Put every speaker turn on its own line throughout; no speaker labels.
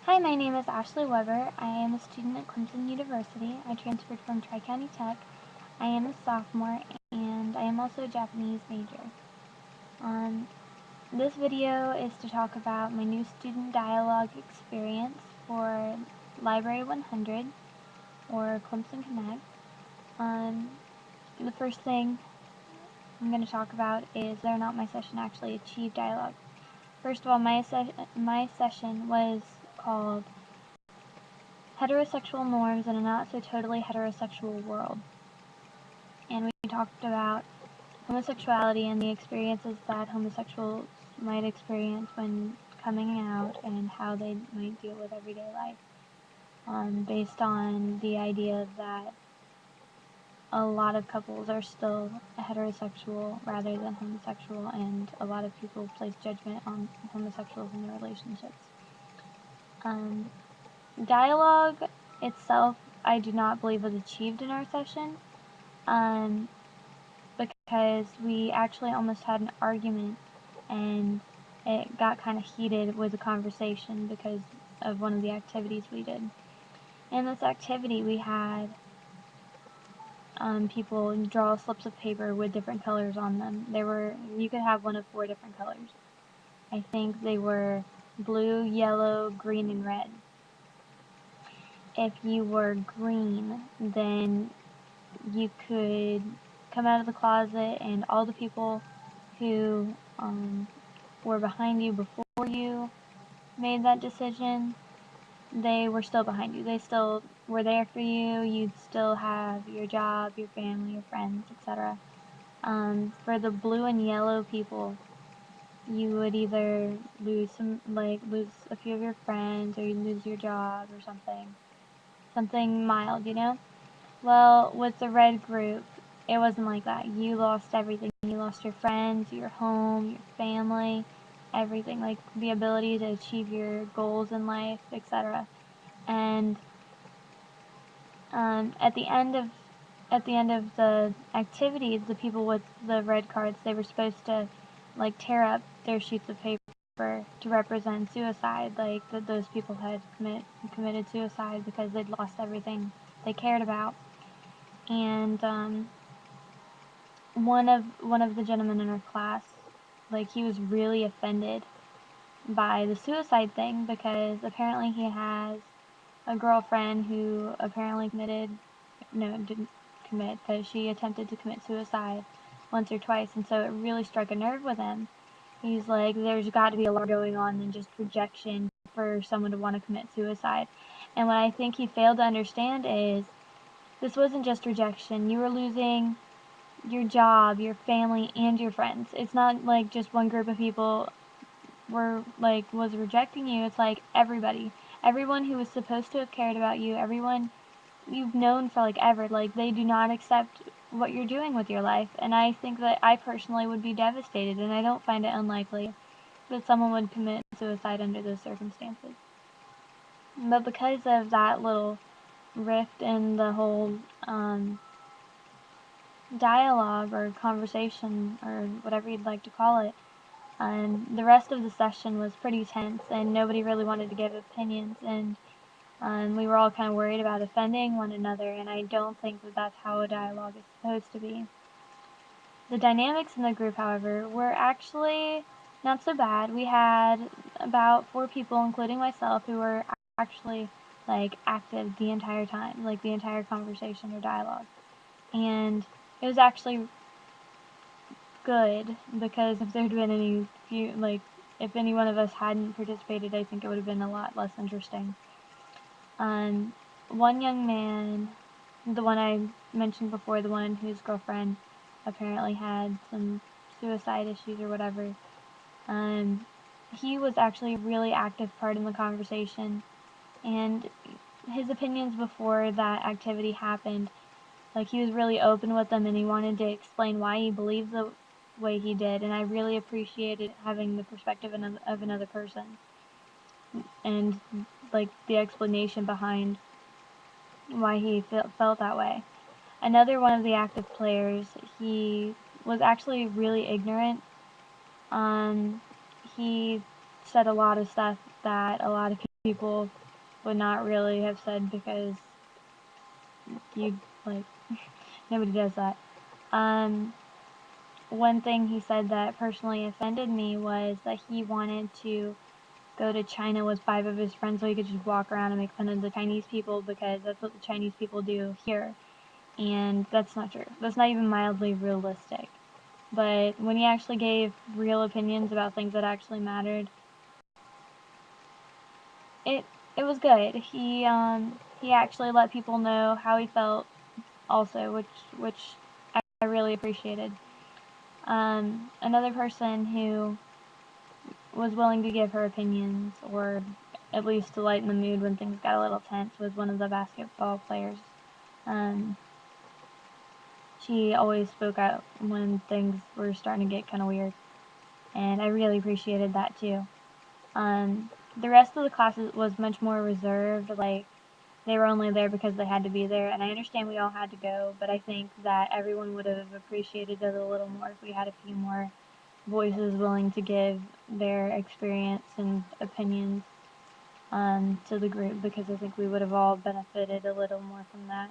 Hi, my name is Ashley Weber. I am a student at Clemson University. I transferred from Tri-County Tech. I am a sophomore, and I am also a Japanese major. This video is to talk about my new student dialogue experience for Library 100, or Clemson Connect. The first thing I'm going to talk about is whether or not my session actually achieved dialogue. First of all, my session was called Heterosexual Norms in a Not So Totally Heterosexual World. And we talked about homosexuality and the experiences that homosexuals might experience when coming out and how they might deal with everyday life, based on the idea that a lot of couples are still heterosexual rather than homosexual, and a lot of people place judgment on homosexuals in their relationships. Dialogue itself, I do not believe was achieved in our session, because we actually almost had an argument, and it got kind of heated with the conversation because of one of the activities we did. In this activity, we had people draw slips of paper with different colors on them. You could have one of 4 different colors. I think they were blue, yellow, green, and red. If you were green, then you could come out of the closet, and all the people who were behind you before you made that decision, they were still behind you. They still were there for you. You'd still have your job, your family, your friends, etc. For the blue and yellow people, you would either lose a few of your friends, or you'd lose your job or something mild, you know? Well, with the red group, it wasn't like that. You lost everything. You lost your friends, your home, your family, everything, like the ability to achieve your goals in life, etc. And at the end of the activity, the people with the red cards, they were supposed to tear up their sheets of paper to represent suicide, like that those people had committed suicide because they'd lost everything they cared about. And one of the gentlemen in our class, he was really offended by the suicide thing, because apparently he has a girlfriend who apparently didn't commit, but she attempted to commit suicide once or twice, and so it really struck a nerve with him. He's like, there's got to be a lot going on than just rejection for someone to want to commit suicide. And what I think he failed to understand is, this wasn't just rejection. You were losing your job, your family, and your friends. It's not like just one group of people was rejecting you. It's like everybody. Everyone who was supposed to have cared about you, everyone you've known for ever, they do not accept what you're doing with your life. And I think that I personally would be devastated, and I don't find it unlikely that someone would commit suicide under those circumstances. But because of that little rift in the whole dialogue or conversation, or whatever you'd like to call it, the rest of the session was pretty tense, and nobody really wanted to give opinions, and we were all kind of worried about offending one another, and I don't think that that's how a dialogue is supposed to be. The dynamics in the group, however, were actually not so bad. We had about 4 people, including myself, who were actually active the entire time, the entire conversation or dialogue. And it was actually good, because if there'd been if any one of us hadn't participated, I think it would have been a lot less interesting. One young man, the one I mentioned before, the one whose girlfriend apparently had some suicide issues or whatever, he was actually a really active part in the conversation, and his opinions before that activity happened, he was really open with them, and he wanted to explain why he believed the way he did, and I really appreciated having the perspective of another person, and the explanation behind why he felt that way. Another one of the active players, he was actually really ignorant. He said a lot of stuff that a lot of people would not really have said because you, like, nobody does that. One thing he said that personally offended me was that he wanted to go to China with 5 of his friends so he could just walk around and make fun of the Chinese people because that's what the Chinese people do here. And that's not true. That's not even mildly realistic. But when he actually gave real opinions about things that actually mattered, it was good. He actually let people know how he felt also, which I really appreciated. Another person who was willing to give her opinions, or at least to lighten the mood when things got a little tense, was one of the basketball players. She always spoke out when things were starting to get kind of weird, and I really appreciated that too. The rest of the class was much more reserved, like they were only there because they had to be there, and I understand we all had to go, but I think that everyone would have appreciated it a little more if we had a few more voices willing to give their experience and opinions to the group, because I think we would have all benefited a little more from that.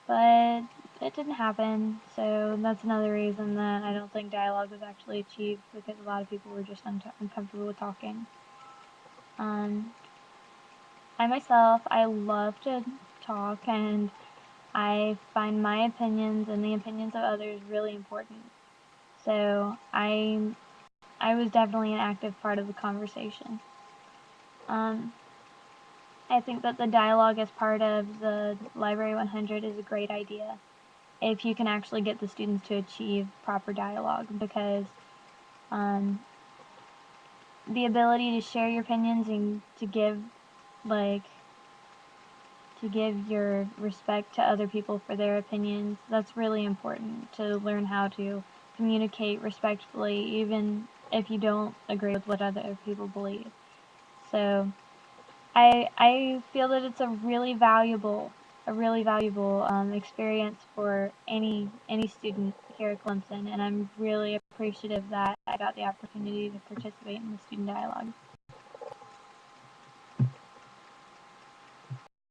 But it didn't happen, so that's another reason that I don't think dialogue was actually achieved, because a lot of people were just uncomfortable with talking. I myself, I love to talk, and I find my opinions and the opinions of others really important. So I was definitely an active part of the conversation. I think that the dialogue as part of the Library 100 is a great idea if you can actually get the students to achieve proper dialogue, because the ability to share your opinions and to give your respect to other people for their opinions, that's really important, to learn how to communicate respectfully even if you don't agree with what other people believe. So I feel that it's a really valuable experience for any student here at Clemson, and I'm really appreciative that I got the opportunity to participate in the student dialogue.